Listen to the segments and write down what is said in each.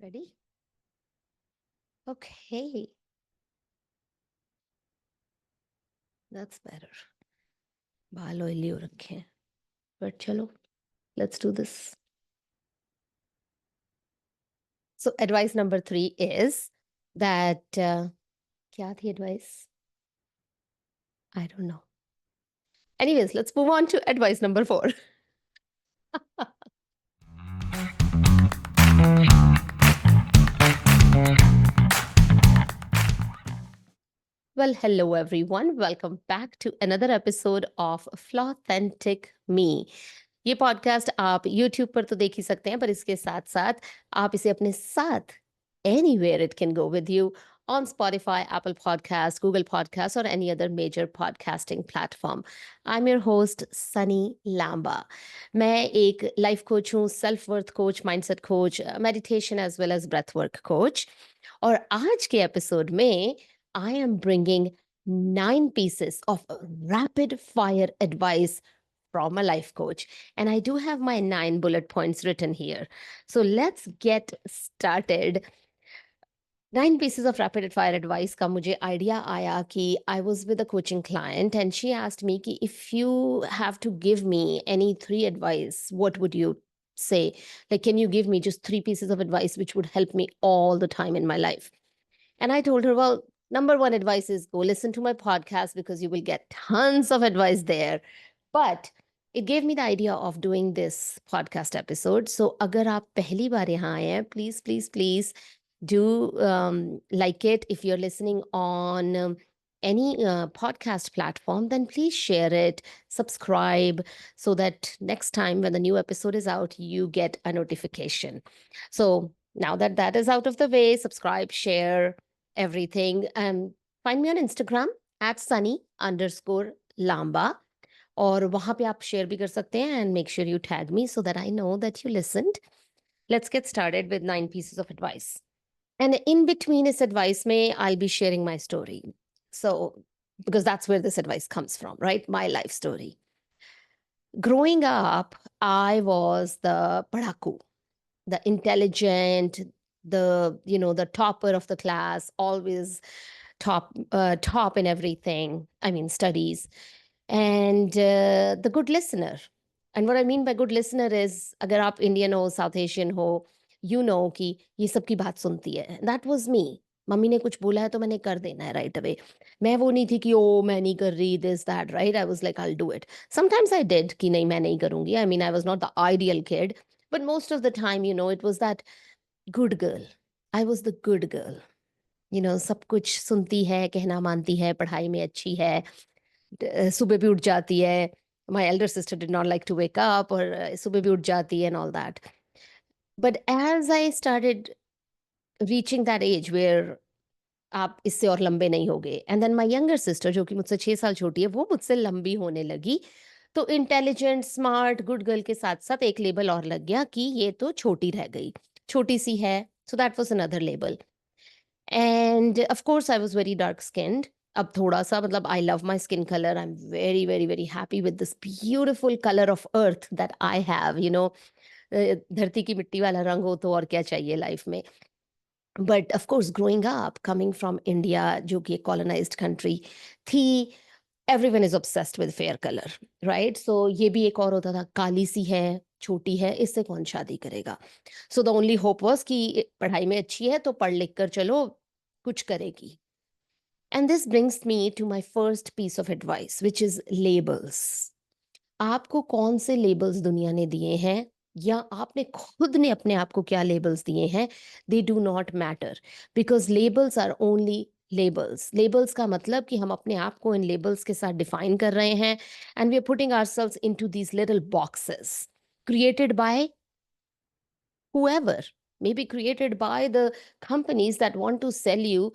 Ready? Okay, that's better. बाल oily हो रखे हैं बट चलो let's do this. So advice number 3 is that क्या थी advice? I don't know. Anyways, let's move on to advice number 4. Well, hello everyone. Welcome back to another episode of Flawthentic Me. ये podcast आप YouTube पर तो देख ही सकते हैं, पर इसके साथ साथ आप इसे अपने साथ anywhere it can go with you on Spotify, Apple Podcasts, Google Podcasts, or any other major podcasting platform. I'm your host, Sunny Lamba. मैं एक लाइफ कोच हूँ, self worth coach, mindset coach, meditation as well as breath work coach. और आज के episode में I am bringing 9 pieces of rapid fire advice from a life coach. And I do have my 9 bullet points written here. So let's get started. 9 pieces of rapid fire advice का मुझे idea आया कि I was with a coaching client and she asked me कि if you have to give me any 3 advice, what would you say? Like, can you give me just 3 pieces of advice which would help me all the time in my life? And I told her, well, number one advice is go listen to my podcast because you will get tons of advice there. But it gave me the idea of doing this podcast episode. So agar aap pehli baar yahan aaye hain, please, please, please do like it. If you're listening on any podcast platform, then please share it, subscribe, so that next time when the new episode is out, you get a notification. So now that that is out of the way, subscribe, share everything. Find me on Instagram at sunny_lamba. और वहां पे आप share भी कर सकते हैं and make sure you tag me so that I know that you listened. Let's get started with 9 pieces of advice. And in between this advice, I'll be sharing my story. So, because that's where this advice comes from, right? My life story. Growing up, I was the padaku, the intelligent, the topper of the class, always top in everything. I mean, studies, and the good listener. And what I mean by good listener is, अगर आप Indian हो, South Asian हो, you know कि ये सबकी बात सुनती है. That was me. मम्मी ने कुछ बोला है तो मैंने कर देना है right away. मैं वो नहीं थी कि ओ मैं नहीं कर रही this that, right? I was like I'll do it. Sometimes I did कि नहीं मैं नहीं करूंगी. I mean, I was not the ideal kid, but most of the time, it was that good girl. I was the good girl. सब कुछ सुनती है, कहना मानती है, पढ़ाई में अच्छी है, सुबह भी उठ जाती है. My elder sister did not like to wake up, और सुबह भी उठ जाती है and all that. But as I started reaching that age where आप इससे और लंबे नहीं होगे, and then my younger sister जो कि मुझसे 6 साल छोटी है, वो मुझसे लंबी होने लगी, तो इंटेलिजेंट, स्मार्ट, गुड गर्ल के साथ साथ एक लेबल और लग गया कि ये तो छोटी रह गई, छोटी सी है. सो that was another label. End of course I was very dark skinned. अब थोड़ा सा मतलब I love my skin colour. I am very very very happy with this beautiful colour of earth that I have. धरती की मिट्टी वाला रंग हो तो और क्या चाहिए लाइफ में. But of course growing up coming from India, जो कि एक कॉलोनाइज्ड कंट्री थी, everyone is obsessed with fair colour, right? So ये भी एक और होता था, काली सी है, छोटी है, इससे कौन शादी करेगा. So the only hope was कि पढ़ाई में अच्छी है तो पढ़ लिख कर चलो कुछ करेगी. And this brings me to my first piece of advice which is labels. आपको कौन से लेबल्स दुनिया ने दिए हैं, या आपने खुद ने अपने आप को क्या लेबल्स दिए हैं, they do not matter, because labels are only labels. Labels का मतलब कि हम अपने आप को इन लेबल्स के साथ डिफाइन कर रहे हैं, and we are putting ourselves into these little boxes created by whoever, maybe created by the companies that want to sell you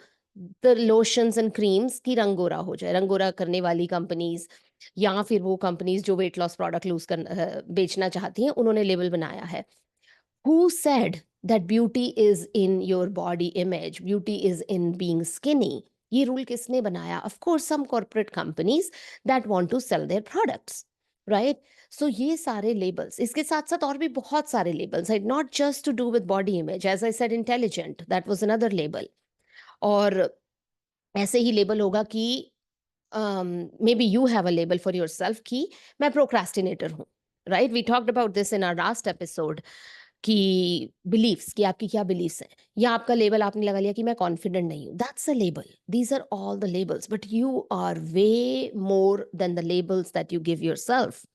the lotions and creams कि रंगोरा हो जाए, रंगोरा करने वाली कंपनीज, या फिर वो कंपनीज जो वेट लॉस प्रोडक्ट बेचना चाहती हैं, उन्होंने लेबल बनाया है. Who said that beauty is in your body image, beauty is in being skinny? ये रूल किसने बनाया? Of course some corporate companies that want to sell their products. Right? So ये सारे लेबल्स, इसके साथ-साथ और भी बहुत सारे लेबल्स हैं, not just to do with body image, as I said intelligent, that was another label. और ऐसे ही लेबल होगा कि may be you have a label for yourself कि मैं प्रोक्रास्टिनेटर हूँ, right? We talked about this in our last episode कि beliefs, कि आपकी क्या बिलीफ्स हैं, या आपका लेबल आपने लगा लिया कि मैं कॉन्फिडेंट नहीं हूँ, that's a label. These are all the labels, but you are way more than the labels that you give yourself.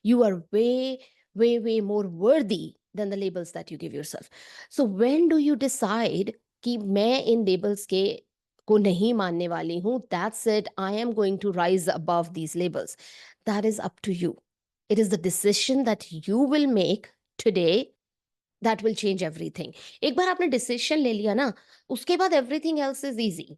You are way more worthy than the labels that you give yourself. So when do you decide कि मैं इन labels के को नहीं मानने वाली हूँ? That's it. I am going to rise above these labels. That is up to you. It is the decision that you will make today that will change everything. एक बार आपने decision ले लिया ना, उसके बाद everything else is easy.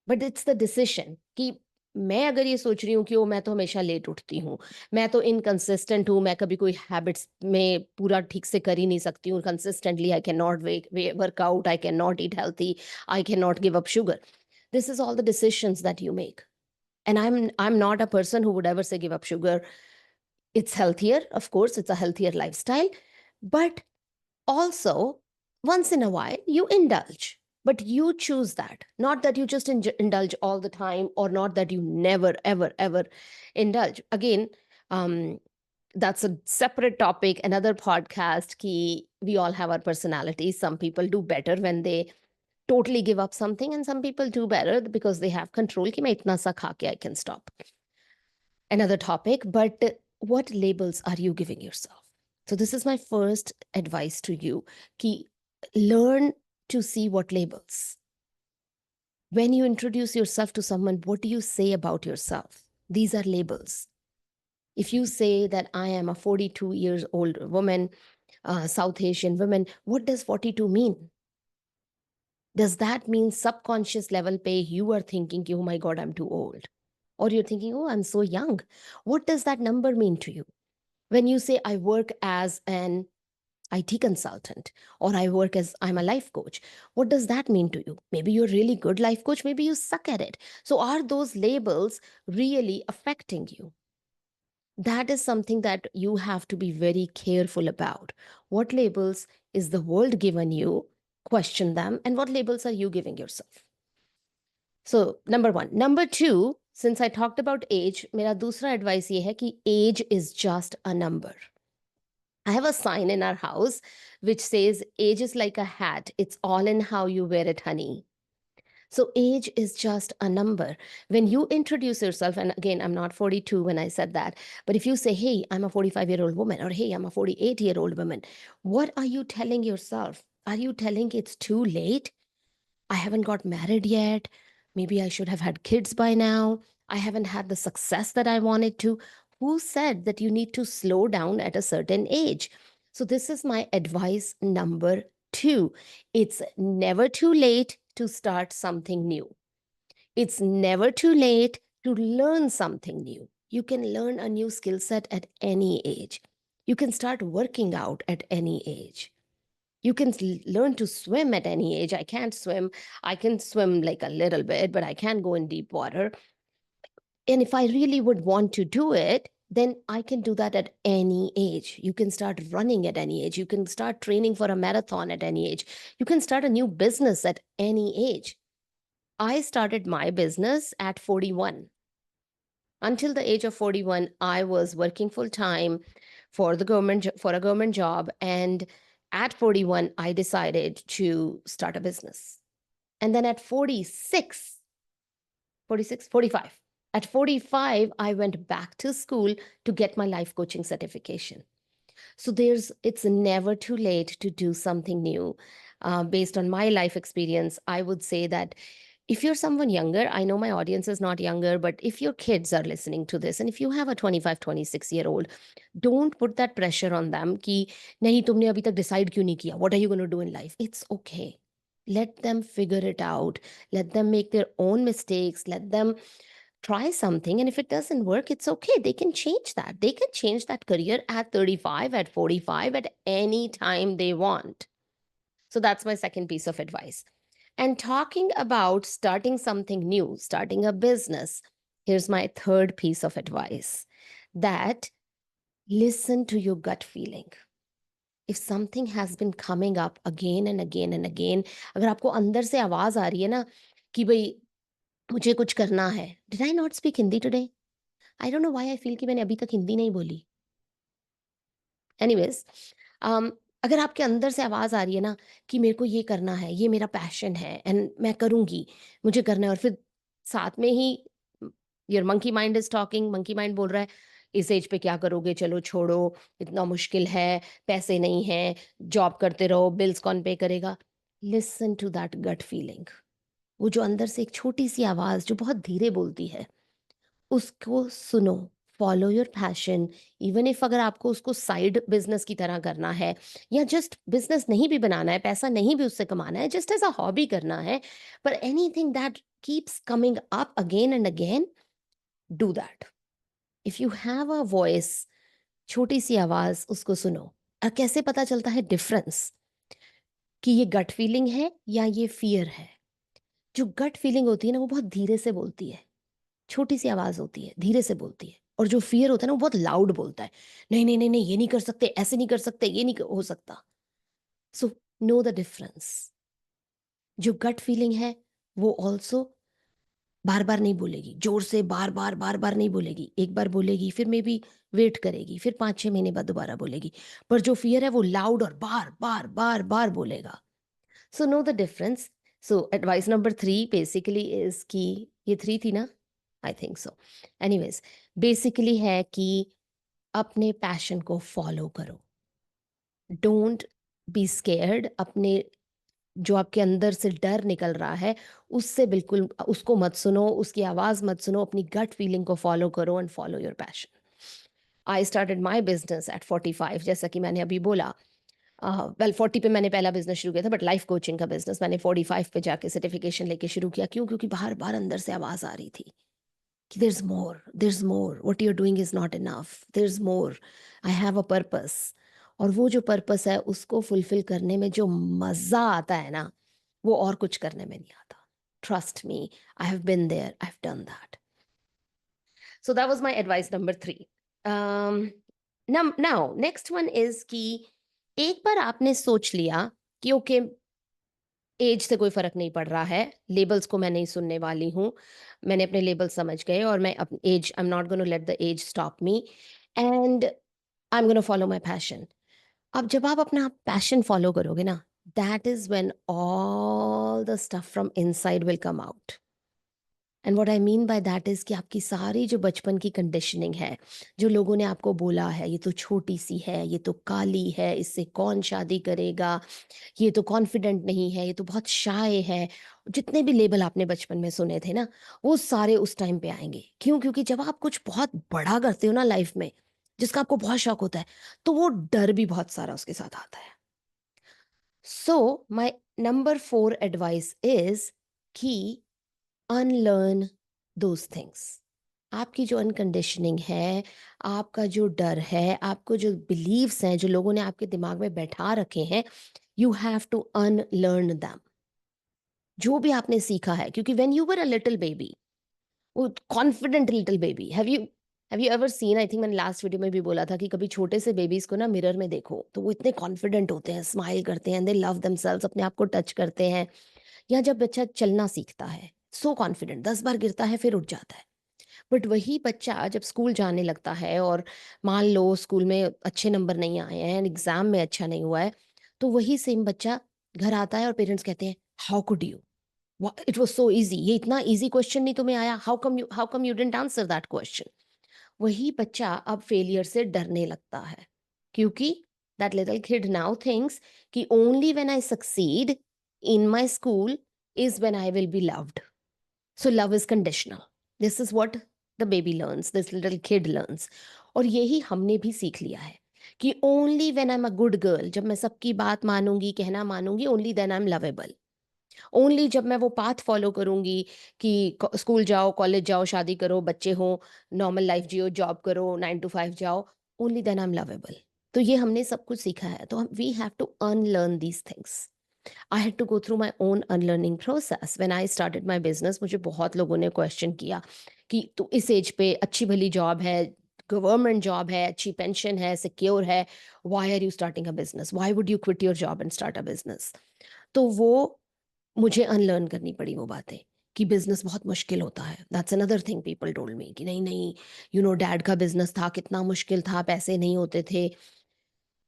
But it's the decision कि मैं अगर ये सोच रही हूँ कि ओ मैं तो हमेशा लेट उठती हूँ, मैं तो इनकंसिस्टेंट हूँ, मैं कभी कोई हैबिट्स में पूरा ठीक से कर ही नहीं सकती हूँ consistently, I can not workout, I can not eat healthy, I can not give up sugar. This is all the decisions that you make, and I'm not a person who would ever say give up sugar. It's healthier, of course, it's a healthier lifestyle, but also once in a while you indulge, but you choose that, not that you just indulge all the time, or not that you never ever indulge again. um that's a separate topic, another podcast, ki we all have our personalities. Some people do better when they totally give up something, and some people do better because they have control ki main itna sa kha ke I can stop. Another topic, but what labels are you giving yourself? So this is my first advice to you, ki learn to see what labels. When you introduce yourself to someone, what do you say about yourself? These are labels. If you say that I am a 42 years old woman, South Asian woman, what does 42 mean? Does that mean subconscious level pay you are thinking, oh my God, I'm too old? Or you're thinking, oh, I'm so young. What does that number mean to you? When you say, I work as an IT consultant, or I'm a life coach, what does that mean to you? Maybe you're a really good life coach, maybe you suck at it. So are those labels really affecting you? That is something that you have to be very careful about. What labels is the world given you? Question them. And what labels are you giving yourself? So, number one. Number two, since I talked about age, मेरा दूसरा advice ये है कि age is just a number. I have a sign in our house which says, age is like a hat. It's all in how you wear it, honey. So age is just a number. When you introduce yourself, and again, I'm not 42 when I said that, but if you say, hey, I'm a 45-year-old woman, or hey, I'm a 48-year-old woman, what are you telling yourself? Are you telling it's too late? I haven't got married yet. Maybe I should have had kids by now. I haven't had the success that I wanted to. Who said that you need to slow down at a certain age? So, this is my advice number two. It's never too late to start something new. It's never too late to learn something new. You can learn a new skill set at any age. You can start working out at any age. You can learn to swim at any age. I can't swim. I can swim like a little bit, but I can't go in deep water. And if I really would want to do it, then I can do that at any age. You can start running at any age. You can start training for a marathon at any age. You can start a new business at any age. I started my business at 41. Until the age of 41, I was working full time for the government, for a government job, and at 41 I decided to start a business. And then at 46, 46, 45, at 45 I went back to school to get my life coaching certification. So it's never too late to do something new. Based on my life experience, I would say that if you're someone younger, I know my audience is not younger, but if your kids are listening to this, and if you have a 25, 26-year-old, don't put that pressure on them कि नहीं तुमने अभी तक decide क्यों नहीं किया? What are you going to do in life? It's okay. Let them figure it out. Let them make their own mistakes. Let them try something, and if it doesn't work, it's okay. They can change that. They can change that career at 35, at 45, at any time they want. So that's my second piece of advice. And talking about starting something new, starting a business, here's my third piece of advice, that Listen to your gut feeling. If something has been coming up again and again and again, अगर आपको अंदर से आवाज आ रही है ना कि भाई मुझे कुछ करना है. Did I not speak Hindi today? I don't know why I feel कि मैंने अभी तक हिंदी नहीं बोली. Anyways, um, अगर आपके अंदर से आवाज आ रही है ना कि मेरे को ये करना है, ये मेरा पैशन है एंड मैं करूंगी, मुझे करना है, और फिर साथ में ही your monkey mind is talking, monkey mind बोल रहा है इस एज पे क्या करोगे, चलो छोड़ो, इतना मुश्किल है, पैसे नहीं है, जॉब करते रहो, बिल्स कौन पे करेगा. Listen to that gut feeling. वो जो अंदर से एक छोटी सी आवाज जो बहुत धीरे बोलती है, उसको सुनो. Follow your passion. Even if अगर आपको उसको साइड बिजनेस की तरह करना है, या जस्ट बिजनेस नहीं भी बनाना है, पैसा नहीं भी उससे कमाना है, जस्ट एज अ हॉबी करना है, पर anything that keeps coming up again and again, do that. If you have a voice, छोटी सी आवाज, उसको सुनो. और कैसे पता चलता है डिफरेंस कि ये गट फीलिंग है या ये फियर है? जो गट फीलिंग होती है ना, वो बहुत धीरे से बोलती है, छोटी सी आवाज होती है, धीरे से बोलती है. और जो फियर होता है ना, वो बहुत लाउड बोलता है, नहीं नहीं नहीं नहीं, ये नहीं कर सकते, ऐसे नहीं कर सकते, ये नहीं हो सकता. So know the difference. जो गट फीलिंग है वो ऑल्सो बार बार नहीं बोलेगी, जोर से बार बार बार बार नहीं बोलेगी. एक बार बोलेगी, फिर मे बी वेट करेगी, फिर 5-6 महीने बाद दोबारा बोलेगी. पर जो फियर है वो लाउड और बार बार बार बार बोलेगा. So know the difference. So advice number 3 basically is कि ये 3 थी ना, I think so. Anyways, basically है कि अपने पैशन को फॉलो करो. Don't be scared. अपने जो आपके अंदर से डर निकल रहा है, उससे बिल्कुल उसको मत सुनो, उसकी आवाज मत सुनो. अपनी गट फीलिंग को फॉलो करो and follow your passion. I started my business at 45, जैसा कि मैंने अभी बोला. वेल 40 पे मैंने पहला बिजनेस शुरू किया था, बट लाइफ कोचिंग का बिजनेस मैंने 45 पे जाके सर्टिफिकेशन लेके शुरू किया. क्यों? क्योंकि बार बार अंदर से आवाज आ रही थी कि there is more, what you are doing is not enough, there is more, I have a purpose. और वो जो पर्पस है उसको फुलफिल करने में जो मजा आता है ना, वो और कुछ करने में नहीं आता. Trust me, I have been there, I have done that. So that was my advice number 3. Now next one is कि एक बार आपने सोच लिया कि ओके, एज से कोई फर्क नहीं पड़ रहा है, लेबल्स को मैं नहीं सुनने वाली हूँ, मैंने अपने लेबल समझ गए, और मैं अपनी age, I am not gonna let the age stop me, and I am gonna follow my passion. अब जब आप अपना पैशन फॉलो करोगे ना, that is when all the stuff from inside will come out. And what I mean by that is कि आपकी सारी जो बचपन की कंडीशनिंग है, जो लोगों ने आपको बोला है, ये तो छोटी सी है, ये तो काली है, इससे कौन शादी करेगा, ये तो कॉन्फिडेंट नहीं है, ये तो बहुत शाय है, जितने भी लेबल आपने बचपन में सुने थे ना, वो सारे उस टाइम पे आएंगे. क्यों? क्योंकि जब आप कुछ बहुत बड़ा करते हो ना लाइफ में, जिसका आपको बहुत शौक होता है, तो वो डर भी बहुत सारा उसके साथ आता है. So my number 4 advice is कि अनलर्न दोज थिंग्स. आपकी जो अनकंडीशनिंग है, आपका जो डर है, आपको जो बिलीव्स हैं, जो लोगों ने आपके दिमाग में बैठा रखे हैं, you have to unlearn them. जो भी आपने सीखा है, क्योंकि when you were a little baby, वो confident little baby, have you ever seen, I think मैंने लास्ट वीडियो में भी बोला था कि कभी छोटे से बेबीज को ना मिरर में देखो, तो वो इतने कॉन्फिडेंट होते हैं, स्माइल करते हैं, दे लव देमसेल्व्स, अपने आप को टच करते हैं. या जब बच्चा चलना सीखता है, सो कॉन्फिडेंट, 10 बार गिरता है फिर उठ जाता है. बट वही बच्चा जब स्कूल जाने लगता है, और मान लो स्कूल में अच्छे नंबर नहीं आए हैं, एग्जाम में अच्छा नहीं हुआ है, तो वही सेम बच्चा घर आता है और पेरेंट्स कहते हैं how could you, it was so easy, ये इतना इजी क्वेश्चन नहीं तुम्हें आया, how come you didn't answer that question. वही बच्चा अब फेलियर से डरने लगता है, क्योंकि that little kid now thinks कि only when I succeed in my school is when I will be loved. So love is conditional. This is what the baby learns, this little kid learns. और यही हमने भी सीख लिया है कि only when I'm a good girl, जब मैं सबकी बात मानूंगी, कहना मानूंगी, only then I'm lovable. Only जब मैं वो पाथ फॉलो करूंगी कि स्कूल जाओ, कॉलेज जाओ, शादी करो, बच्चे हो, नॉर्मल लाइफ जियो, जॉब करो, 9 to 5 जाओ, only then I am lovable. तो ये हमने सब कुछ सीखा है, तो we have to unlearn these things. I had to go through my own unlearning process when I started my business. मुझे बहुत लोगों ने क्वेश्चन किया कि तो इस एज पे अच्छी भली जॉब है, गवर्नमेंट जॉब है, अच्छी पेंशन है, सिक्योर है, why are you starting a business, why would you quit your job and start a business? तो वो मुझे अनलर्न करनी पड़ी वो बातें कि बिजनेस बहुत मुश्किल होता है। That's another thing people told me कि नहीं नहीं, यू नो डैड का बिजनेस था, कितना मुश्किल था, पैसे नहीं होते थे।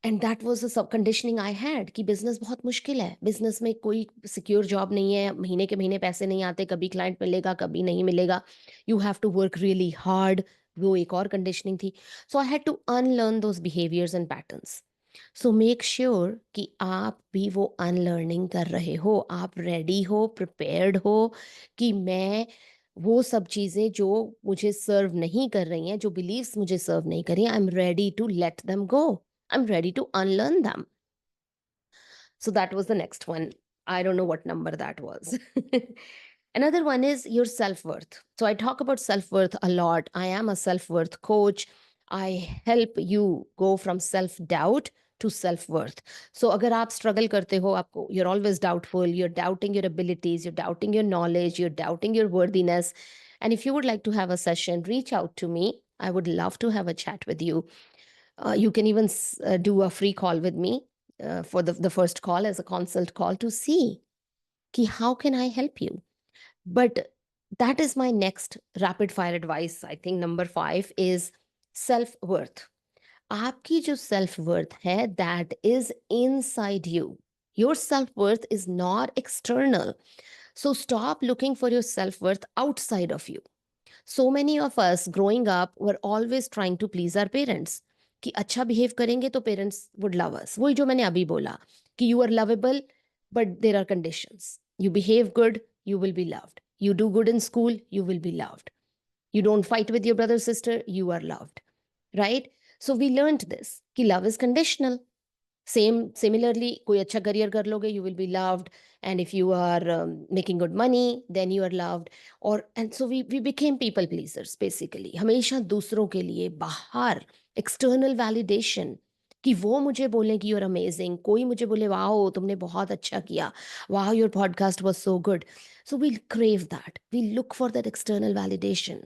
And that was the sub conditioning I had कि बिजनेस बहुत मुश्किल है, बिजनेस में कोई सिक्योर जॉब नहीं है, महीने के महीने पैसे नहीं आते, कभी क्लाइंट मिलेगा कभी नहीं मिलेगा, you have to work really hard. वो एक और कंडीशनिंग थी। So I had to unlearn those behaviours and patterns. So make sure कि आप भी वो अनलर्निंग कर रहे हो, आप रेडी हो, प्रिपेयर्ड हो कि मैं वो सब चीज़ें जो मुझे सर्व नहीं कर रही हैं, जो बिलीव्स मुझे सर्व नहीं कर रही हैं, I am ready to let them go, I'm ready to unlearn them. So that was the next one. I don't know what number that was. Another one is your self worth. So I talk about self worth a lot. I am a self worth coach. I help you go from self doubt to self worth. So अगर आप struggle करते हो, आपको you're always doubtful, you're doubting your abilities, you're doubting your knowledge, you're doubting your worthiness. And if you would like to have a session, reach out to me. I would love to have a chat with you. You can even do a free call with me for the first call as a consult call to see ki how can I help you. But that is my next rapid fire advice. I think number 5 is self-worth. आपकी जो self-worth है, that is inside you. Your self-worth is not external. So stop looking for your self-worth outside of you. So many of us growing up were always trying to please our parents कि अच्छा behave करेंगे तो parents would love us. वही जो मैंने अभी बोला कि you are lovable but there are conditions. You behave good, you will be loved. You do good in school, you will be loved. You don't fight with your brother sister, you are loved, right? So we learned this कि love is conditional. Similarly, कोई अच्छा career कर लोगे, you will be loved. And if you are making good money, then you are loved. And so we became people pleasers basically. हमेशा दूसरों के लिए बाहर external validation कि वो मुझे बोले कि you're amazing, कोई मुझे बोले वाओ तुमने बहुत अच्छा किया, wow your podcast was so good. So we crave that, we look for that external validation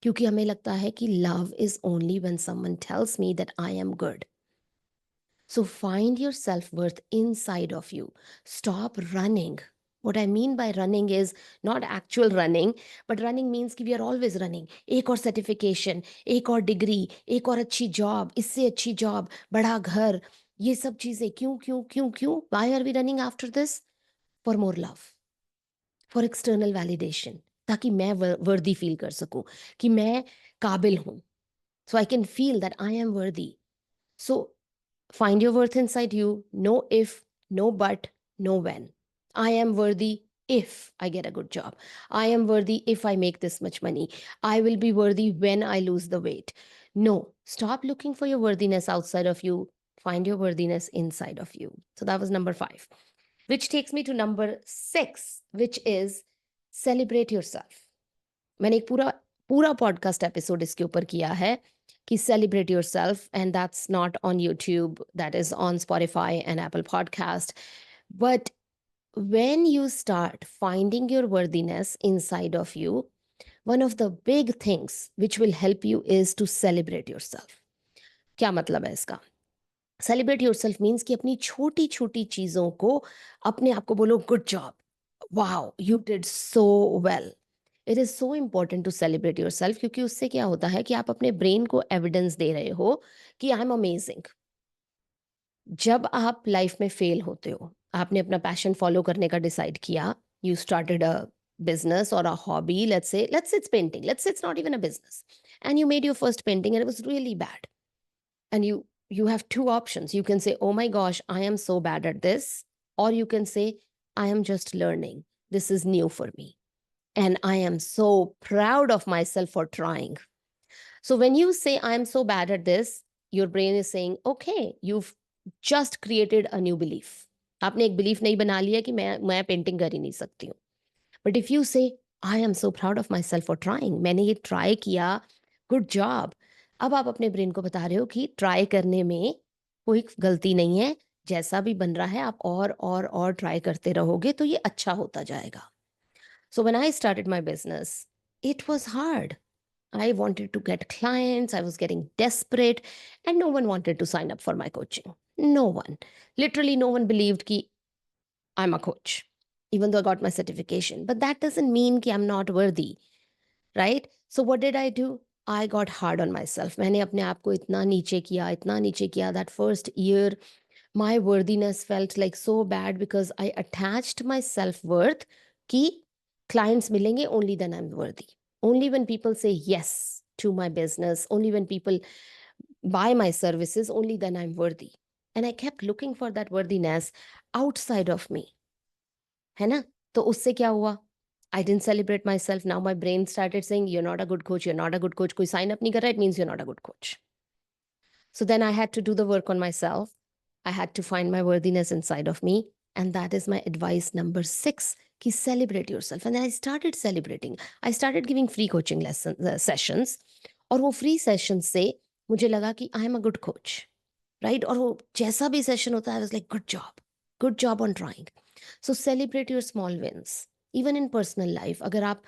क्योंकि हमें लगता है कि love is only when someone tells me that I am good. So find your self worth inside of you. Stop running. What I mean by running is not actual running, but running means कि we are always running. एक और certification, एक और degree, एक और अच्छी job, इससे अच्छी job, बड़ा घर, ये सब चीजें क्यों क्यों क्यों क्यों? Why are we running after this? For more love, for external validation, ताकि मैं worthy feel कर सकूं कि मैं काबिल हूं. So I can feel that I am worthy. So find your worth inside you. No if, no but, no when. I am worthy if I get a good job. I am worthy if I make this much money. I will be worthy when I lose the weight. No, stop looking for your worthiness outside of you. Find your worthiness inside of you. So that was number 5, which takes me to number 6, which is celebrate yourself. मैंने एक पूरा पूरा podcast episode इसके ऊपर किया है कि celebrate yourself, and that's not on YouTube, that is on Spotify and Apple Podcast. But when you start finding your worthiness inside of you, one of the big things which will help you is to celebrate yourself. क्या मतलब है इसका? Celebrate yourself means कि अपनी छोटी छोटी चीजों को अपने आप को बोलो good job, wow you did so well. It is so important to celebrate yourself क्योंकि उससे क्या होता है कि आप अपने ब्रेन को एविडेंस दे रहे हो कि आई एम अमेजिंग. जब आप लाइफ में फेल होते हो, आपने अपना पैशन फॉलो करने का डिसाइड किया, you started a business or a hobby, let's say it's painting, let's say it's not even a business, and you made your first painting and it was really bad, and you have two options. You can say, oh my gosh, I am so bad at this, or you can say, I am just learning, this is new for me, and I am so proud of myself for trying. So when you say I am so bad at this, your brain is saying, okay, you've just created a new belief. आपने एक belief नहीं बना लिया कि मैं painting कर ही नहीं सकती हूँ. But if you say I am so proud of myself for trying, मैंने ये ट्राई किया, good job, अब आप अपने ब्रेन को बता रहे हो कि ट्राई करने में कोई गलती नहीं है, जैसा भी बन रहा है आप और ट्राई करते रहोगे तो ये अच्छा होता जाएगा. So when I started my business, it was hard. I wanted to get clients. I was getting desperate, and no one wanted to sign up for my coaching. No one. Literally, no one believed that I'm a coach, even though I got my certification. But that doesn't mean that I'm not worthy, right? So what did I do? I got hard on myself. मैंने अपने आप को इतना नीचे किया. That first year, my worthiness felt like so bad because I attached my self-worth कि clients मिलेंगे only then I'm worthy. Only when people say yes to my business, only when people buy my services, only then I'm worthy. And I kept looking for that worthiness outside of me. है ना? तो उससे क्या हुआ? I didn't celebrate myself. Now my brain started saying, you're not a good coach, you're not a good coach. कोई sign up नहीं कर रहा, it means you're not a good coach. So then I had to do the work on myself. I had to find my worthiness inside of me. And that is my advice number 6, ki celebrate yourself. And then I started celebrating. I started giving free coaching sessions. और वो free sessions से मुझे लगा कि I am a good coach. Right? और वो जैसा भी session होता है, I was like, good job on trying. So celebrate your small wins. Even in personal life, अगर आप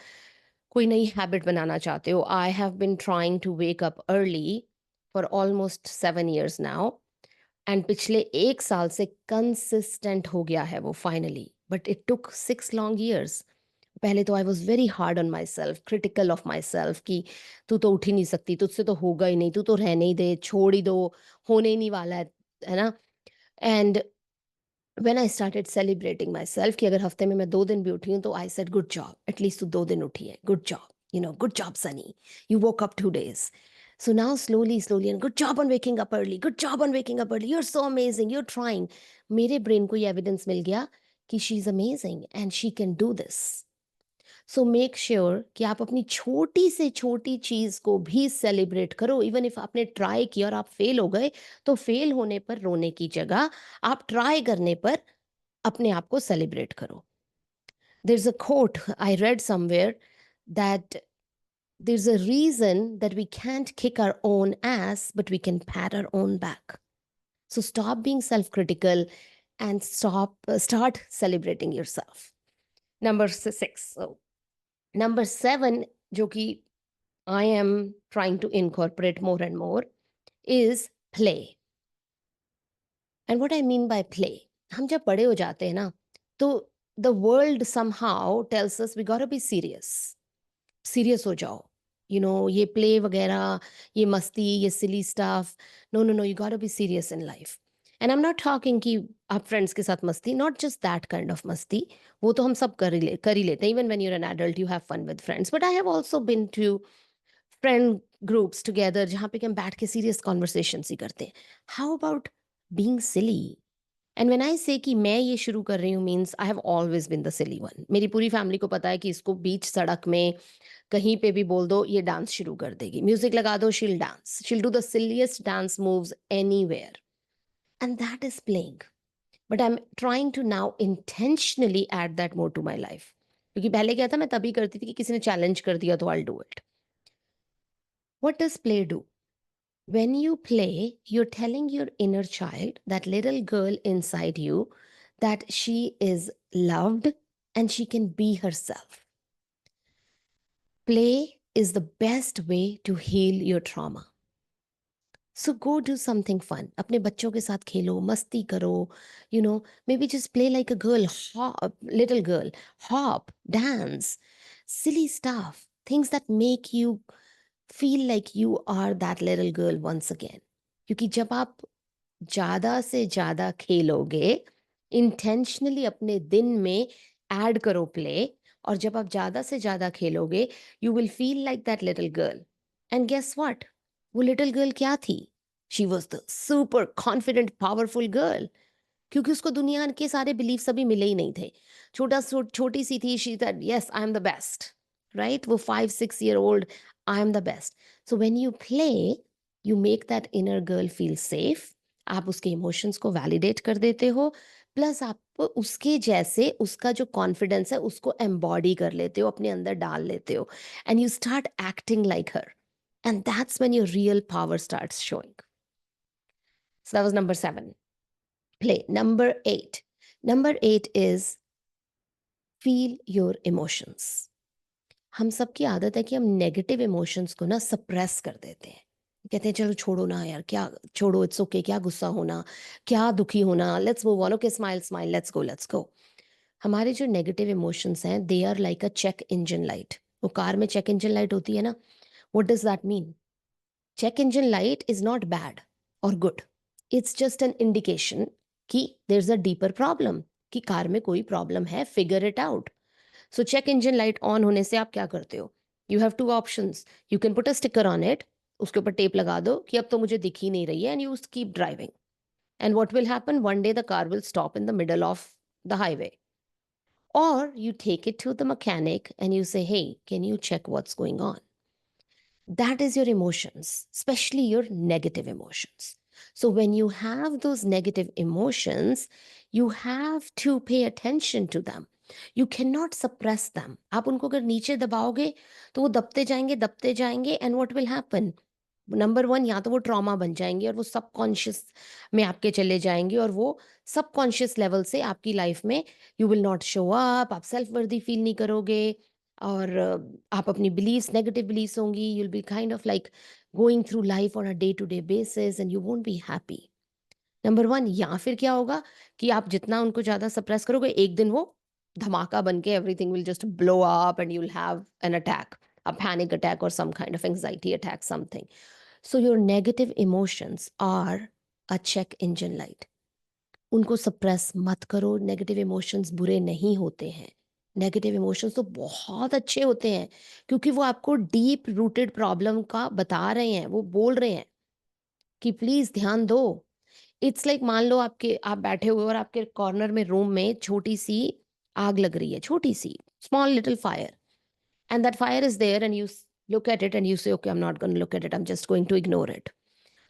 कोई नई habit बनाना चाहते हो, I have been trying to wake up early for almost 7 years now. And पिछले 1 साल से consistent हो गया है वो finally. But it took 6 long years. पहले तो I was very hard on myself, critical of myself कि तू तो उठ ही नहीं सकती, तुझसे तो होगा ही नहीं, तू तो रहने ही दे, छोड़ ही दो, होने ही नहीं वाला है ना? And when I started celebrating myself कि अगर हफ्ते में मैं 2 दिन भी उठी हूँ तो I said good job, at least तू 2 दिन उठी है, good job, good job Sunny, you woke up 2 days. So now slowly and good job on waking up early, good job on waking up early, you're so amazing, you're trying. मेरे brain को ये evidence मिल गया कि she's amazing and she can do this. So make sure कि आप अपनी छोटी से छोटी चीज को भी सेलिब्रेट करो. इवन इफ आपने ट्राई किया और आप फेल हो गए तो फेल होने पर रोने की जगह आप ट्राई करने पर अपने आप को सेलिब्रेट करो. There's a quote I read somewhere that there's a reason that we can't kick our own ass, but we can pat our own back. So stop being self-critical and start celebrating yourself. Number 6. So number 7, जो कि I am trying to incorporate more and more, is play. And what I mean by play, हम जब बड़े हो जाते हैं ना, तो the world somehow tells us we gotta be serious. Serious हो जाओ. ये play वगैरह, ये मस्ती, ये silly stuff. No, you gotta be serious in life. And I'm not talking कि आप friends के साथ मस्ती, not just that kind of मस्ती. वो तो हम सब कर ही लेते हैं. Even when you're an adult, you have fun with friends. But I have also been to friend groups together जहाँ पे कि हम बैठ के serious conversations ही करते हैं. How about being silly? And when I say कि मैं ये शुरू कर रही हूँ means I have always been the silly one. मेरी पूरी family को पता है कि इसको बीच सड़क में कहीं पे भी बोल दो ये डांस शुरू कर देगी. म्यूजिक लगा दो, she'll dance. She'll do the silliest dance moves anywhere. And that is playing. But I'm trying to now intentionally add that more to my life. क्योंकि पहले क्या था, मैं तभी करती थी कि किसी ने challenge कर दिया तो I'll do it. What does play do? When you play, you're telling your inner child, that little girl inside you, that she is loved and she can be herself. Play is the best way to heal your trauma. So go do something fun. अपने बच्चों के साथ खेलो, मस्ती करो, maybe just play like a girl, little girl, hop, dance, silly stuff, things that make you feel like you are that little girl once again. क्योंकि जब आप ज़्यादा से ज़्यादा खेलोगे, intentionally अपने दिन में add करो play, और जब आप ज़्यादा से ज़्यादा खेलोगे, you will feel like that little girl. And guess what? वो little girl क्या थी? She was the super confident, powerful girl. क्योंकि उसको दुनिया के सारे beliefs अभी मिले ही नहीं थे. छोटी सी थी, she said, yes, I'm the best. Right? वो 5-6-year-old, I'm the best. So when you play, you make that inner girl feel safe. आप उसके इमोशंस को वैलिडेट कर देते हो, प्लस आप उसके जैसे उसका जो कॉन्फिडेंस है उसको एम्बॉडी कर लेते हो, अपने अंदर डाल लेते हो, and you start acting like her, and that's when your real power starts showing. So that was number 7, play. Number 8 is feel your emotions. हम सबकी आदत है कि हम नेगेटिव इमोशंस को ना सप्रेस कर देते हैं। कहते हैं चलो छोड़ो ना यार, क्या छोड़ो, इट्स ओके, क्या गुस्सा होना, क्या दुखी होना, let's move on, okay smile smile, let's go let's go. हमारे जो नेगेटिव इमोशंस हैं they are like a check engine light. वो कार में चेक इंजन लाइट होती है ना, what does that mean? Check engine light is not bad or good. It's just an indication कि there's a deeper problem, कि car में कोई problem है, figure it out. So check engine light on होने से आप क्या करते हो? You have two options. You can put a sticker on it, उसके ऊपर टेप लगा दो कि अब तो मुझे दिख ही नहीं रही है, and you keep driving. And what will happen? One day the car will stop in the middle of the highway. Or you take it to the mechanic and you say, hey, can you check what's going on? That is your emotions, especially your negative emotions. So when you have those negative emotions, you have to pay attention to them. You cannot suppress them. आप उनको अगर नीचे दबाओगे तो वो दबते जाएंगे and what will happen? Number one, या तो वो ट्रॉमा बन जाएंगे और वो सबकॉन्शियस में आपके चले जाएंगे और वो सबकॉन्शियस लेवल से आपकी लाइफ में you will not show up, आप सेल्फ वर्दी फील नहीं करोगे और आप अपनी बिलीव्स नेगेटिव बिलीव्स होंगी, you will be kind of like going through life on a day to day basis and you won't be happy. Number one, या फिर क्या होगा कि आप जितना उनको ज़्यादा सप्रेस करोगे एक दिन वो धमाका बन के everything will just blow up and you will have an attack, a panic attack और some kind of anxiety attack, something. So your negative emotions are a check engine light. उनको सप्रेस मत करो। नेगेटिव इमोशंस बुरे नहीं होते हैं। Negative emotions तो बहुत अच्छे होते हैं क्योंकि वो आपको डीप रूटेड प्रॉब्लम का बता रहे हैं, वो बोल रहे हैं कि प्लीज ध्यान दो। इट्स लाइक मान लो आप बैठे हुए और आपके कॉर्नर में रूम में छोटी सी आग लग रही है, छोटी सी small little fire, and that fire is there and you look at it and you say okay, I'm not going to look at it, I'm just going to ignore it.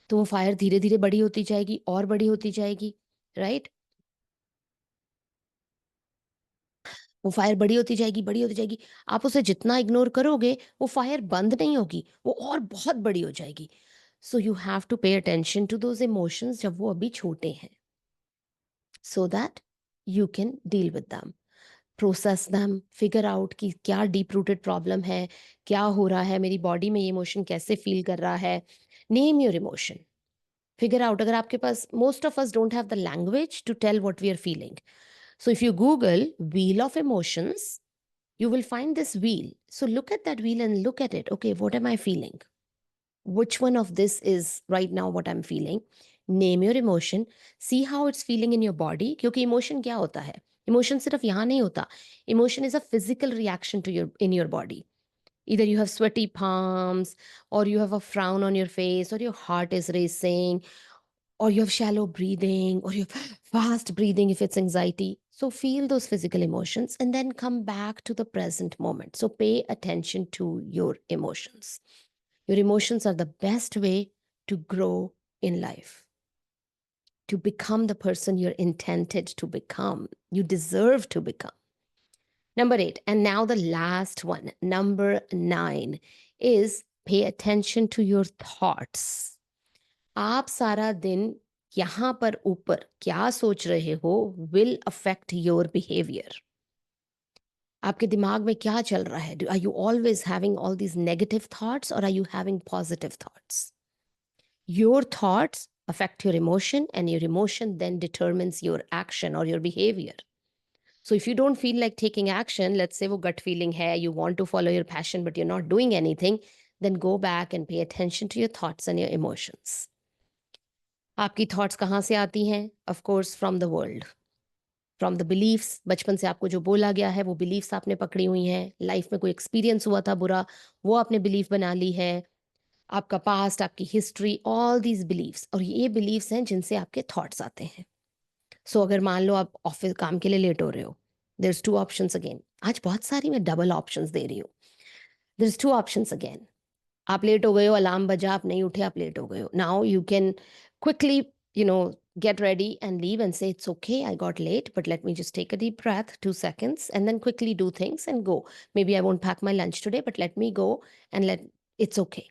तो वो फायर धीरे धीरे बड़ी होती जाएगी और बड़ी होती जाएगी, राइट? वो फायर बड़ी होती जाएगी, बड़ी होती जाएगी। आप उसे जितना इग्नोर करोगे वो फायर बंद नहीं होगी, वो और बहुत बड़ी हो जाएगी। So you have to pay attention to those emotions जब वो अभी छोटे हैं, so that you can deal with them, process them, figure out कि क्या डीप रूटेड प्रॉब्लम है, क्या हो रहा है मेरी बॉडी में, ये इमोशन कैसे फील कर रहा है। Name your emotion, figure out. अगर आपके पास, most of us don't have the language to tell what we are feeling, so if you google wheel of emotions, you will find this wheel. So look at that wheel and look at it. Okay, what am I feeling? Which one of this is right now what I'm feeling? Name your emotion, see how it's feeling in your body, क्योंकि emotion क्या होता है? Emotion सिर्फ यहाँ नहीं होता। Emotion is a physical reaction to your in your body. Either you have sweaty palms, or you have a frown on your face, or your heart is racing, or you have shallow breathing, or you have fast breathing if it's anxiety. So feel those physical emotions and then come back to the present moment. So pay attention to your emotions. Your emotions are the best way to grow in life, to become the person you're intended to become, you deserve to become. Number 8, and now the last one, number 9, is pay attention to your thoughts. आप सारा दिन यहाँ पर ऊपर क्या सोच रहे हो will affect your behavior. आपके दिमाग में क्या चल रहा है? Are you always having all these negative thoughts or are you having positive thoughts? Your thoughts affect your emotion and your emotion then determines your action or your behavior. So if you don't feel like taking action, let's say वो gut feeling है, you want to follow your passion but you're not doing anything, then go back and pay attention to your thoughts and your emotions. आपकी thoughts कहाँ से आती हैं? Of course from the world, from the beliefs. बचपन से आपको जो बोला गया है वो बिलीफ्स आपने पकड़ी हुई हैं। लाइफ में कोई एक्सपीरियंस हुआ था बुरा, वो आपने बिलीफ बना ली है। आपका पास्ट, आपकी हिस्ट्री, ऑल दीज बिलीफ्स, और ये बिलीफ्स हैं जिनसे आपके थॉट्स आते हैं। सो अगर मान लो आप ऑफिस काम के लिए लेट हो रहे हो, there is two options again. आज बहुत सारी मैं डबल ऑप्शंस दे रही हूँ। There is two options again. आप लेट हो गए हो, अलार्म बजा, आप नहीं उठे, आप लेट हो गए हो। Now you can quickly get ready and leave and say it's okay, I got late, but let me just take a deep breath, 2 seconds, and then quickly do things and go. Maybe I won't pack my lunch today, but let me go and it's okay.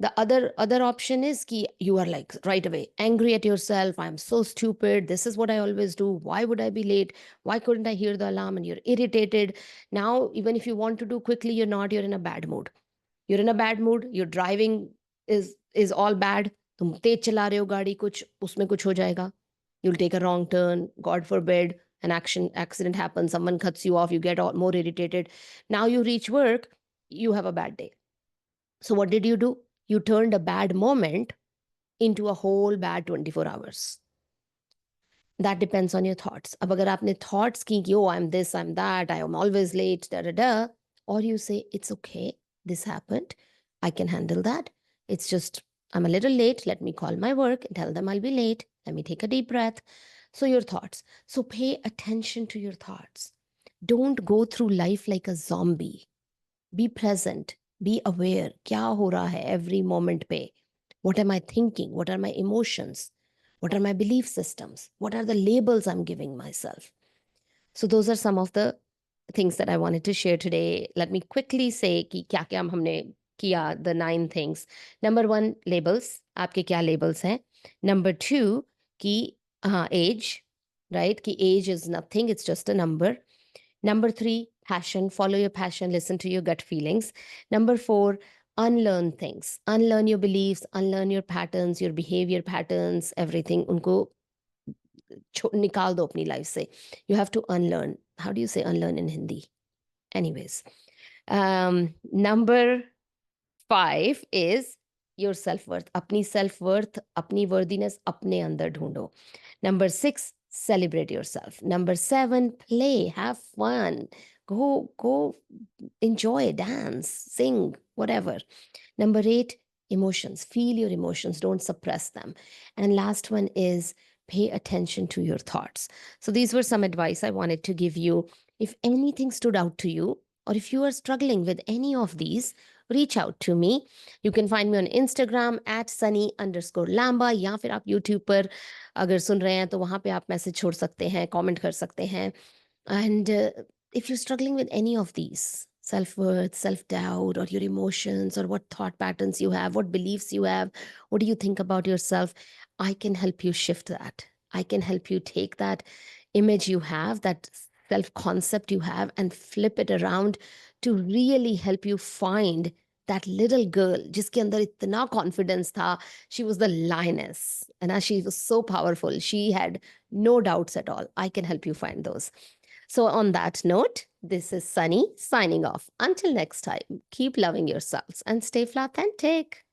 The other option is ki you are like right away angry at yourself. I'm so stupid. This is what I always do. Why would I be late? Why couldn't I hear the alarm? And you're irritated. Now, even if you want to do quickly, you're not. You're in a bad mood. You're in a bad mood. Your driving is all bad. तुम तेज चला रहे हो गाड़ी, कुछ उसमें कुछ हो जाएगा. You'll take a wrong turn. God forbid an accident happens. Someone cuts you off. You get more irritated. Now you reach work. You have a bad day. So what did you do? You turned a bad moment into a whole bad 24 hours. That depends on your thoughts. अब अगर आपने thoughts की कि oh I'm this, I'm that, I am always late, da da da, or you say it's okay, this happened, I can handle that. It's just I'm a little late. Let me call my work and tell them I'll be late. Let me take a deep breath. So your thoughts. So pay attention to your thoughts. Don't go through life like a zombie. Be present. Be aware. क्या हो रहा है every moment पे? What am I thinking? What are my emotions? What are my belief systems? What are the labels I'm giving myself? So those are some of the things that I wanted to share today. Let me quickly say कि क्या क्या हमने किया, the 9 things. Number 1, labels. आपके क्या labels हैं? Number 2, कि age, right? कि age is nothing. It's just a number. Number 3, passion. Follow your passion. Listen to your gut feelings. Number 4, unlearn things. Unlearn your beliefs, unlearn your patterns, your behavior patterns, everything. उनको निकाल दो अपनी life से. You have to unlearn. How do you say unlearn in Hindi? Anyways. Number 5 is your self-worth. अपनी self-worth, अपनी worthiness अपने अंदर ढूंढो. Number 6, celebrate yourself. Number 7, play, have fun. Go enjoy, dance, sing, whatever. Number 8, emotions. Feel your emotions. Don't suppress them. And last one is pay attention to your thoughts. So these were some advice I wanted to give you. If anything stood out to you, or if you are struggling with any of these, reach out to me. You can find me on Instagram at sunny_lamba, या फिर आप YouTube पर अगर सुन रहे हैं तो वहाँ पे आप मैसेज छोड़ सकते हैं, कमेंट कर सकते हैं. And if you're struggling with any of these, self-worth, self-doubt, or your emotions, or what thought patterns you have, what beliefs you have, what do you think about yourself, I can help you shift that. I can help you take that image you have, that self-concept you have, and flip it around to really help you find that little girl जिसके अंदर इतना confidence था. She was the lioness, and she was so powerful. She had no doubts at all. I can help you find those. So on that note, this is Sunny signing off. Until next time, keep loving yourselves and stay authentic.